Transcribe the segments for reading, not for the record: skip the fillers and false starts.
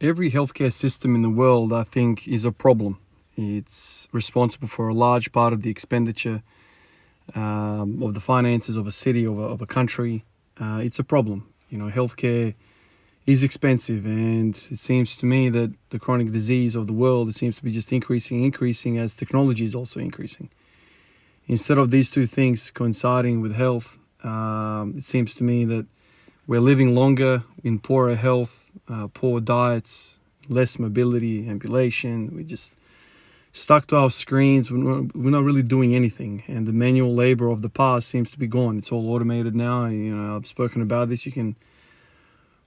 Every healthcare system in the world, I think, is a problem. It's responsible for a large part of the expenditure of the finances of a city, of a country. It's a problem. Healthcare is expensive, and it seems to me that the chronic disease of the world, it seems to be just increasing as technology is also increasing. Instead of these two things coinciding with health, it seems to me that we're living longer in poorer health, poor diets, less mobility, ambulation. We just stuck to our screens. We're not really doing anything, and the manual labor of the past seems to be gone. It's all automated now. I've spoken about this. You can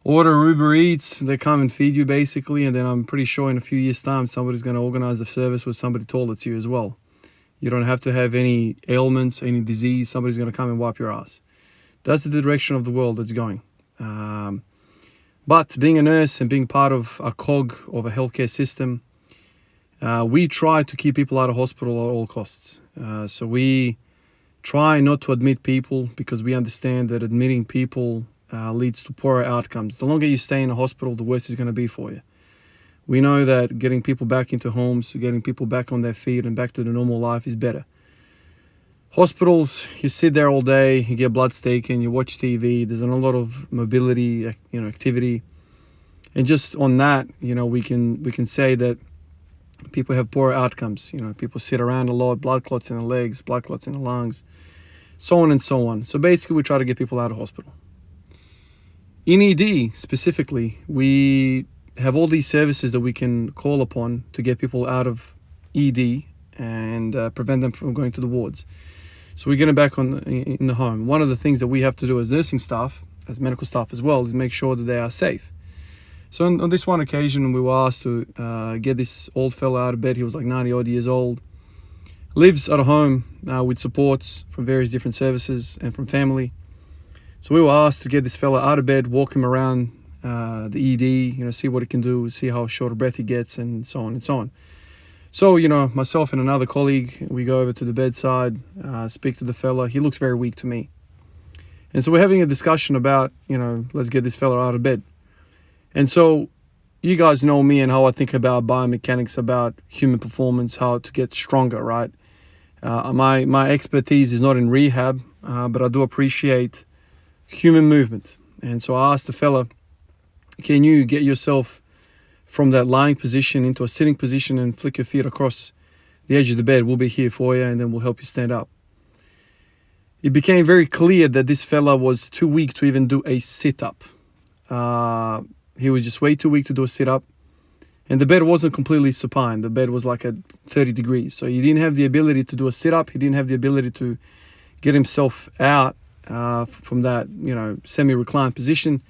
order Uber Eats, they come and feed you basically, and then I'm pretty sure in a few years' time somebody's going to organize a service where somebody toilets you as well. You don't have to have any ailments, any disease. Somebody's going to come and wipe your ass. That's the direction of the world that's going. But being a nurse and being part of a cog of a healthcare system, we try to keep people out of hospital at all costs. So we try not to admit people because we understand that admitting people leads to poorer outcomes. The longer you stay in a hospital, the worse it's going to be for you. We know that getting people back into homes, getting people back on their feet and back to the normal life is better. Hospitals, you sit there all day, you get bloods taken, you watch TV, there's not a lot of mobility, activity. And just on that, we can say that people have poorer outcomes. People sit around a lot, blood clots in the legs, blood clots in the lungs, so on and so on. So basically, we try to get people out of hospital. In ED specifically, we have all these services that we can call upon to get people out of ED and prevent them from going to the wards. So we get them back in the home. One of the things that we have to do as nursing staff, as medical staff as well, is make sure that they are safe. So on this one occasion, we were asked to get this old fella out of bed. He was like 90 odd years old. Lives at a home with supports from various different services and from family. So we were asked to get this fella out of bed, walk him around the ED, see what he can do, see how short a breath he gets, and so on and so on. So, myself and another colleague, we go over to the bedside, speak to the fella. He looks very weak to me. And so we're having a discussion about, let's get this fella out of bed. And so you guys know me and how I think about biomechanics, about human performance, how to get stronger, right? My expertise is not in rehab, but I do appreciate human movement. And so I asked the fella, can you get yourself from that lying position into a sitting position and flick your feet across the edge of the bed? We'll be here for you, and then we'll help you stand up. It became very clear that this fella was too weak to even do a sit-up. He was just way too weak to do a sit-up. And the bed wasn't completely supine. The bed was like at 30 degrees. So he didn't have the ability to do a sit-up. He didn't have the ability to get himself out from that, semi-reclined position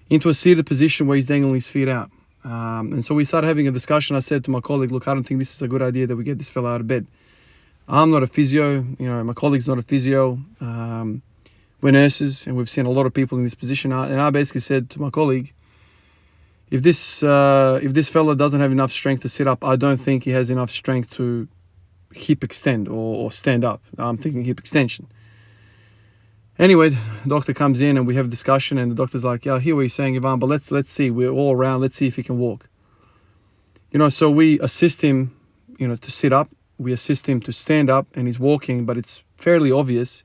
into a seated position where he's dangling his feet out. And so we started having a discussion. I said to my colleague, look, I don't think this is a good idea that we get this fella out of bed. I'm not a physio, my colleague's not a physio. We're nurses, and we've seen a lot of people in this position. And I basically said to my colleague, if this fella doesn't have enough strength to sit up, I don't think he has enough strength to hip extend or stand up. I'm thinking hip extension. Anyway, the doctor comes in and we have a discussion, and the doctor's like, yeah, I hear what you're saying, Ivan, but let's see. We're all around. Let's see if he can walk. So we assist him, to sit up. We assist him to stand up, and he's walking, but it's fairly obvious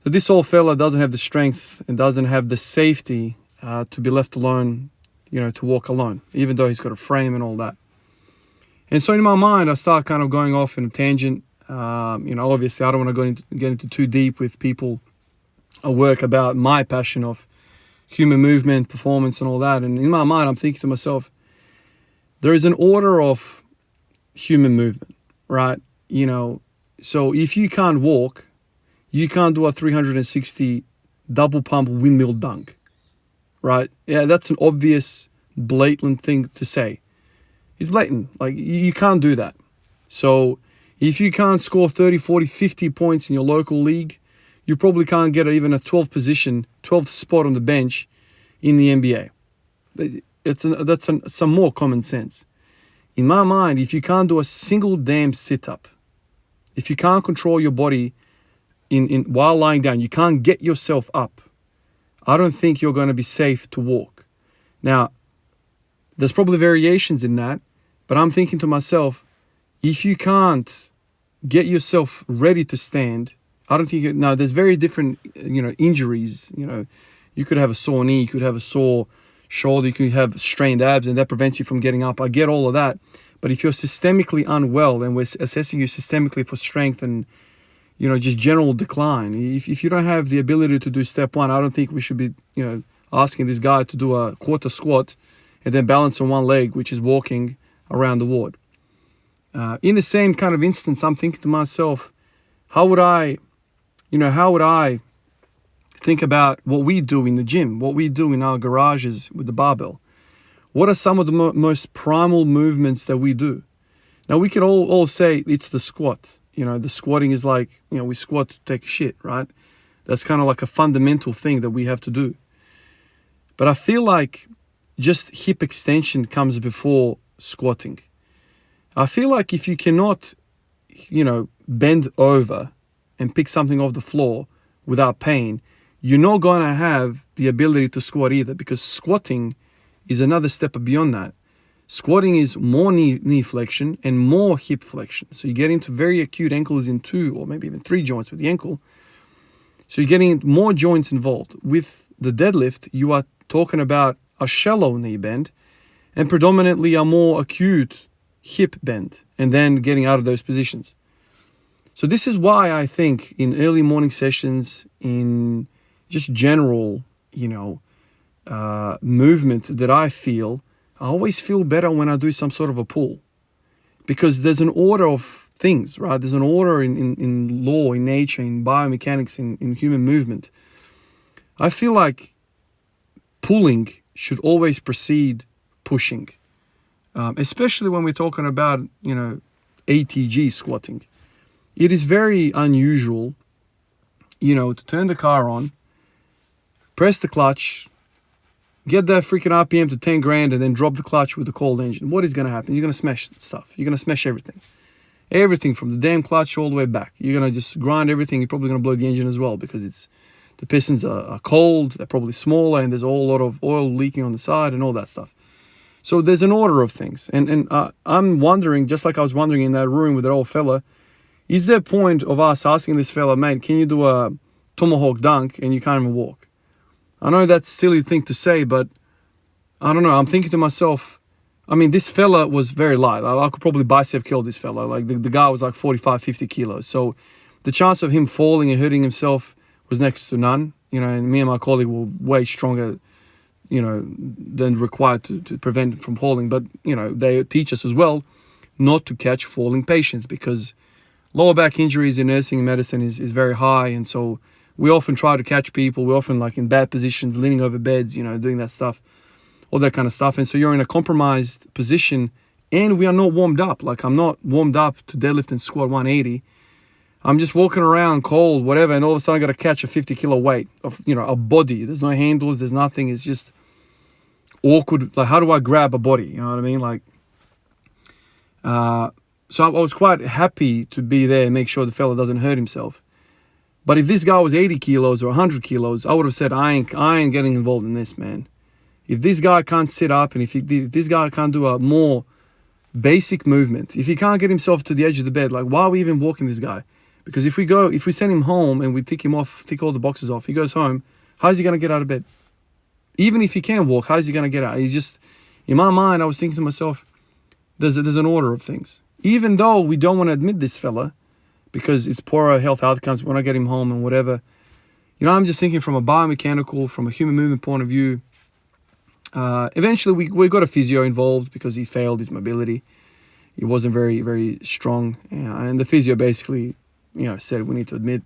that this old fella doesn't have the strength and doesn't have the safety to be left alone, to walk alone, even though he's got a frame and all that. And so in my mind, I start kind of going off in a tangent. Obviously, I don't want to get into too deep with people. I work about my passion of human movement, performance, and all that. And in my mind, I'm thinking to myself, there is an order of human movement, right? So if you can't walk, you can't do a 360 double pump windmill dunk, right? Yeah, that's an obvious, blatant thing to say. It's blatant. Like, you can't do that. So if you can't score 30, 40, 50 points in your local league, you probably can't get even a 12th spot on the bench in the NBA. That's some more common sense. In my mind, if you can't do a single damn sit-up, if you can't control your body while lying down, you can't get yourself up, I don't think you're going to be safe to walk. Now, There's probably variations in that, but I'm thinking to myself, if you can't get yourself ready to stand, I don't think now there's very different, injuries. You could have a sore knee, you could have a sore shoulder, you could have strained abs, and that prevents you from getting up. I get all of that. But if you're systemically unwell and we're assessing you systemically for strength and, just general decline, if you don't have the ability to do step one, I don't think we should be, asking this guy to do a quarter squat and then balance on one leg, which is walking around the ward. In the same kind of instance, I'm thinking to myself, how would I think about what we do in the gym, what we do in our garages with the barbell? What are some of the most primal movements that we do? Now, we could all say it's the squat. The squatting is like, we squat to take a shit, right? That's kind of like a fundamental thing that we have to do. But I feel like just hip extension comes before squatting. I feel like if you cannot, bend over and pick something off the floor without pain, you're not going to have the ability to squat either, because squatting is another step beyond that. Squatting is more knee flexion and more hip flexion. So you get into very acute ankles in 2 or maybe even 3 joints with the ankle. So you're getting more joints involved. With the deadlift, you are talking about a shallow knee bend and predominantly a more acute hip bend, and then getting out of those positions. So this is why I think in early morning sessions, in just general, movement that I always feel better when I do some sort of a pull, because there's an order of things, right? There's an order in law, in nature, in biomechanics, in human movement. I feel like pulling should always precede pushing, especially when we're talking about, ATG squatting. It is very unusual, to turn the car on, press the clutch, get that freaking RPM to 10 grand, and then drop the clutch with a cold engine. What is going to happen? You're going to smash stuff. You're going to smash everything. Everything from the damn clutch all the way back. You're going to just grind everything. You're probably going to blow the engine as well, because the pistons are cold, they're probably smaller, and there's a whole lot of oil leaking on the side and all that stuff. So there's an order of things. And I'm wondering, just like I was wondering in that room with that old fella, is there a point of us asking this fella, mate, can you do a tomahawk dunk and you can't even walk? I know that's a silly thing to say, but I don't know. I'm thinking to myself, this fella was very light. I could probably bicep kill this fella. Like the guy was like 45, 50 kilos. So the chance of him falling and hurting himself was next to none. And me and my colleague were way stronger, than required to prevent from falling. But, they teach us as well not to catch falling patients, because lower back injuries in nursing and medicine is very high. And so we often try to catch people. We're often like in bad positions, leaning over beds, doing that stuff, all that kind of stuff. And so you're in a compromised position, and we are not warmed up. Like, I'm not warmed up to deadlift and squat 180. I'm just walking around cold, whatever, and all of a sudden I got to catch a 50-kilo weight of, a body. There's no handles, there's nothing. It's just awkward. Like, how do I grab a body? You know what I mean? Like, so I was quite happy to be there and make sure the fella doesn't hurt himself. But if this guy was 80 kilos or 100 kilos, I would have said, I ain't getting involved in this, man. If this guy can't sit up, and if this guy can't do a more basic movement, if he can't get himself to the edge of the bed, like, why are we even walking this guy? Because if we send him home and we tick all the boxes off, he goes home, how's he going to get out of bed? Even if he can walk, how is he going to get out? He's just, in my mind, I was thinking to myself, there's an order of things. Even though we don't want to admit this fella, because it's poorer health outcomes when I get him home and whatever. I'm just thinking from a biomechanical, from a human movement point of view. Eventually, we got a physio involved because he failed his mobility. He wasn't very, very strong. And the physio basically, said we need to admit.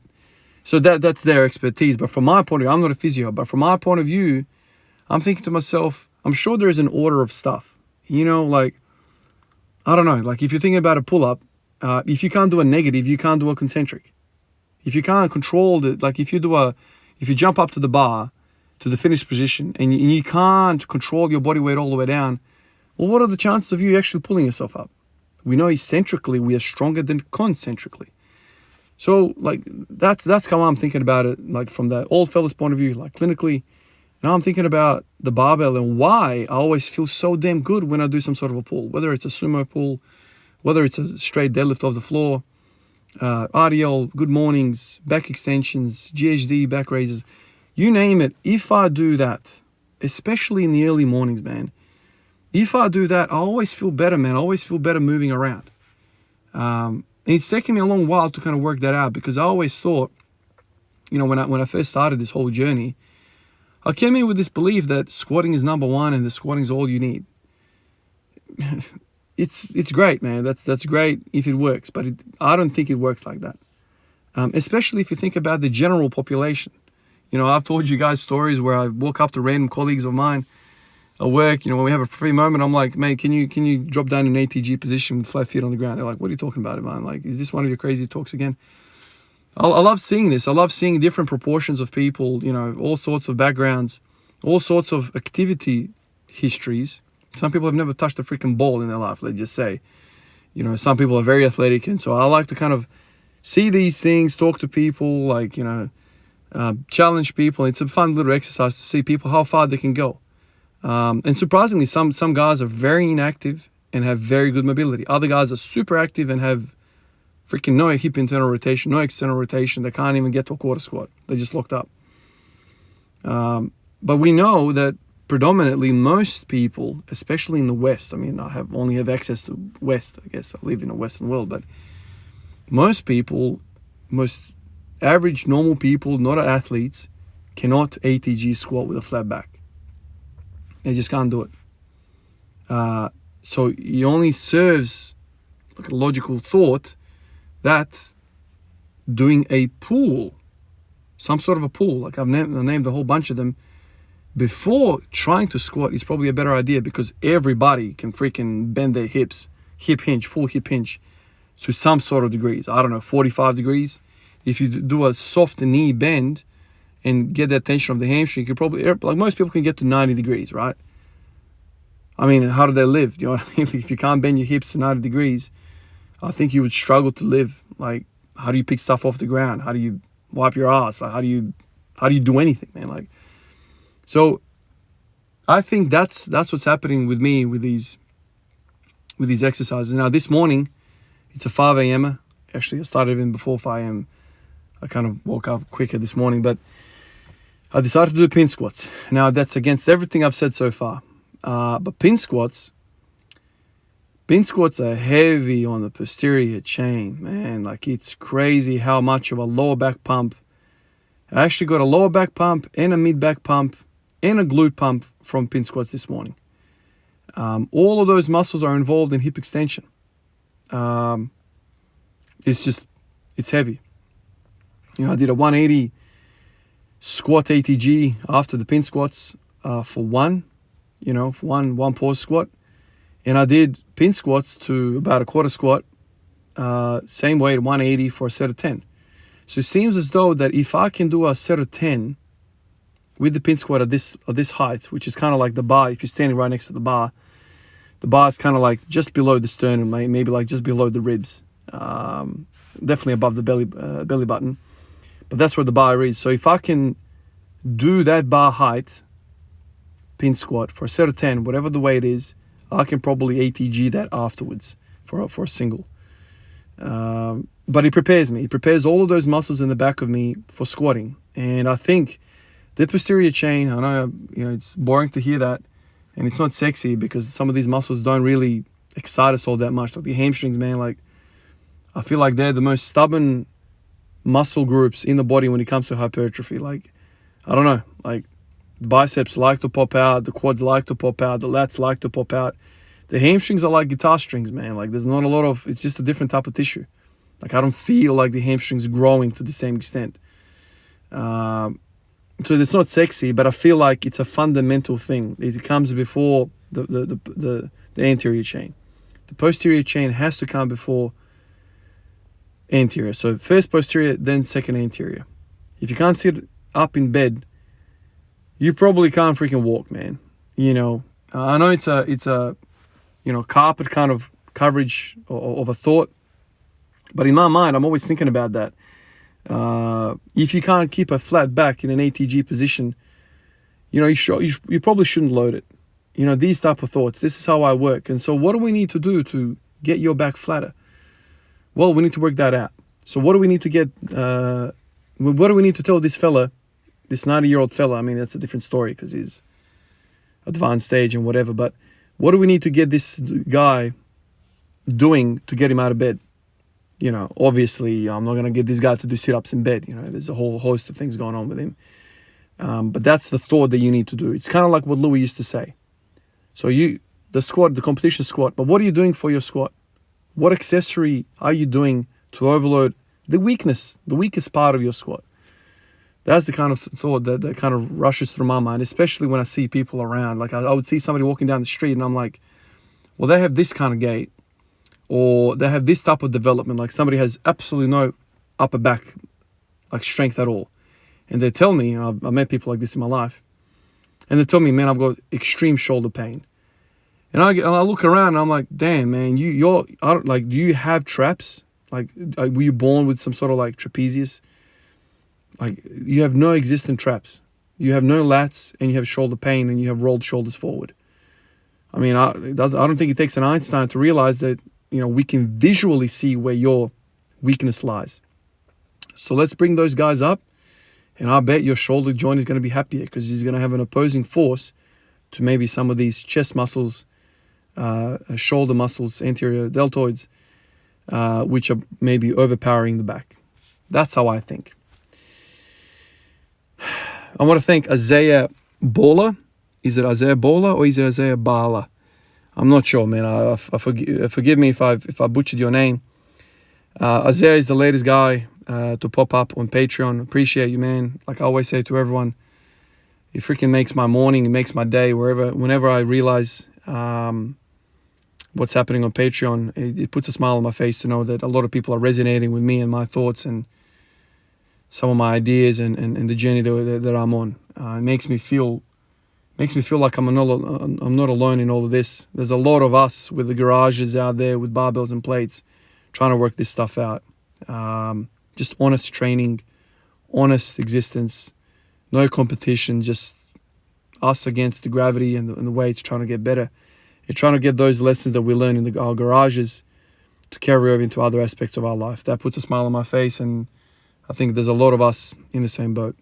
So that's their expertise. But from my point of view, I'm not a physio, but from my point of view, I'm thinking to myself, I'm sure there's an order of stuff. Like, I don't know. Like, if you're thinking about a pull-up, if you can't do a negative, you can't do a concentric. If you can't control if you jump up to the bar, to the finished position, and you can't control your body weight all the way down, well, what are the chances of you actually pulling yourself up? We know eccentrically we are stronger than concentrically. So, like, that's how I'm thinking about it, like, from the old fella's point of view. Like, clinically, Now I'm thinking about the barbell and why I always feel so damn good when I do some sort of a pull, whether it's a sumo pull, whether it's a straight deadlift off the floor, RDL, good mornings, back extensions, GHD, back raises, you name it. If I do that, especially in the early mornings, man, if I do that, I always feel better, man. I always feel better moving around. And it's taken me a long while to kind of work that out, because I always thought, you know, when I first started this whole journey, I came in with this belief that squatting is number one and the squatting is all you need. It's great, man. That's great if it works, but I don't think it works like that. Especially if you think about the general population. You know, I've told you guys stories where I walk up to random colleagues of mine at work. You know, when we have a free moment, I'm like, mate, can you drop down in ATG position with flat feet on the ground? They're like, what are you talking about, man? Like, is this one of your crazy talks again? I love seeing this. I love seeing different proportions of people, you know, all sorts of backgrounds, all sorts of activity histories. Some people have never touched a freaking ball in their life, let's just say. You know, some people are very athletic. And so I like to kind of see these things, talk to people, like, you know, challenge people. It's a fun little exercise to see people, how far they can go. And surprisingly, some guys are very inactive and have very good mobility. Other guys are super active and have freaking no hip internal rotation, no external rotation. They can't even get to a quarter squat. They're just locked up. But we know that predominantly most people, especially in the West, I mean, I only have access to West, I guess. I live in a Western world, but most people, most average normal people, not athletes, cannot ATG squat with a flat back. They just can't do it. So it only serves like a logical thought that doing a pull, some sort of a pull, like I've named a whole bunch of them, before trying to squat is probably a better idea, because everybody can freaking bend their hips, hip hinge, full hip hinge, to some sort of degrees. I don't know, 45 degrees. If you do a soft knee bend and get the tension of the hamstring, you could probably, like most people can get to 90 degrees, right? I mean, how do they live? Do you know what I mean? If you can't bend your hips to 90 degrees, I think you would struggle to live. Like, how do you pick stuff off the ground? How do you wipe your ass? Like, how do you do anything, man? Like, so I think that's what's happening with me with these exercises. Now this morning, it's a 5 a.m. Actually, I started even before 5 a.m. I kind of woke up quicker this morning, but I decided to do pin squats. Now that's against everything I've said so far. But pin squats are heavy on the posterior chain, man. Like, it's crazy how much of a lower back pump. I actually got a lower back pump and a mid back pump and a glute pump from pin squats this morning. All of those muscles are involved in hip extension. It's heavy. You know, I did a 180 squat ATG after the pin squats for one pause squat. And I did pin squats to about a quarter squat, same weight, 180 for a set of 10. So it seems as though that if I can do a set of 10 with the pin squat at this height, which is kind of like the bar, if you're standing right next to the bar is kind of like just below the sternum, maybe like just below the ribs, definitely above the belly button, but that's where the bar is. So if I can do that bar height pin squat for a set of 10, whatever the weight is, I can probably ATG that afterwards for a single. But it prepares me. It prepares all of those muscles in the back of me for squatting. And I think the posterior chain, I know, it's boring to hear that, and it's not sexy because some of these muscles don't really excite us all that much. Like the hamstrings, man, like I feel like they're the most stubborn muscle groups in the body when it comes to hypertrophy. Like, I don't know, like the biceps like to pop out, the quads like to pop out, the lats like to pop out. The hamstrings are like guitar strings, man. Like, there's not a lot of, it's just a different type of tissue. Like, I don't feel like the hamstrings growing to the same extent. So it's not sexy, but I feel like it's a fundamental thing. It comes before the anterior chain. The posterior chain has to come before anterior. So first posterior, then second anterior. If you can't sit up in bed, you probably can't freaking walk, man. You know, I know it's a carpet kind of coverage of a thought, but in my mind, I'm always thinking about that. If you can't keep a flat back in an ATG position, you probably shouldn't load it. These type of thoughts. This is how I work. And so what do we need to do to get your back flatter? Well, we need to work that out. So what do we need to get, what do we need to tell this fella, this 90-year-old fella? I mean, that's a different story because he's advanced age and whatever. But what do we need to get this guy doing to get him out of bed? Obviously, I'm not going to get this guy to do sit-ups in bed. There's a whole host of things going on with him. But that's the thought that you need to do. It's kind of like what Louis used to say. So the squat, the competition squat, but what are you doing for your squat? What accessory are you doing to overload the weakest part of your squat? That's the kind of thought that kind of rushes through my mind, especially when I see people around. Like I would see somebody walking down the street and I'm like, well, they have this kind of gait or they have this type of development. Like somebody has absolutely no upper back like strength at all. And they tell me, I've met people like this in my life, and they tell me, man, I've got extreme shoulder pain. And I look around and I'm like, damn, man, do you have traps? Like, were you born with some sort of like trapezius? Like, you have no existent traps. You have no lats, and you have shoulder pain, and you have rolled shoulders forward. I mean, I don't think it takes an Einstein to realize that, we can visually see where your weakness lies. So let's bring those guys up. And I bet your shoulder joint is going to be happier because he's going to have an opposing force to maybe some of these chest muscles, shoulder muscles, anterior deltoids, which are maybe overpowering the back. That's how I think. I want to thank Isaiah Bala. Is it Isaiah Bala or is it Isaiah Bala? I'm not sure, man. Forgive me if I butchered your name. Isaiah is the latest guy to pop up on Patreon. Appreciate you, man. Like I always say to everyone, it freaking makes my morning, it makes my day. Whenever I realize what's happening on Patreon, it puts a smile on my face to know that a lot of people are resonating with me and my thoughts and some of my ideas and the journey that I'm on. It makes me feel like I'm not alone in all of this. There's a lot of us with the garages out there with barbells and plates trying to work this stuff out. Just honest training, honest existence, no competition, just us against the gravity and the weights trying to get better. You're trying to get those lessons that we learn in our garages to carry over into other aspects of our life. That puts a smile on my face, and I think there's a lot of us in the same boat.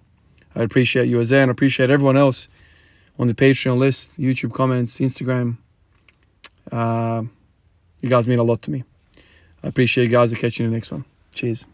I appreciate you, Isaiah, and I appreciate everyone else on the Patreon list, YouTube comments, Instagram. You guys mean a lot to me. I appreciate you guys. I'll catch you in the next one. Cheers.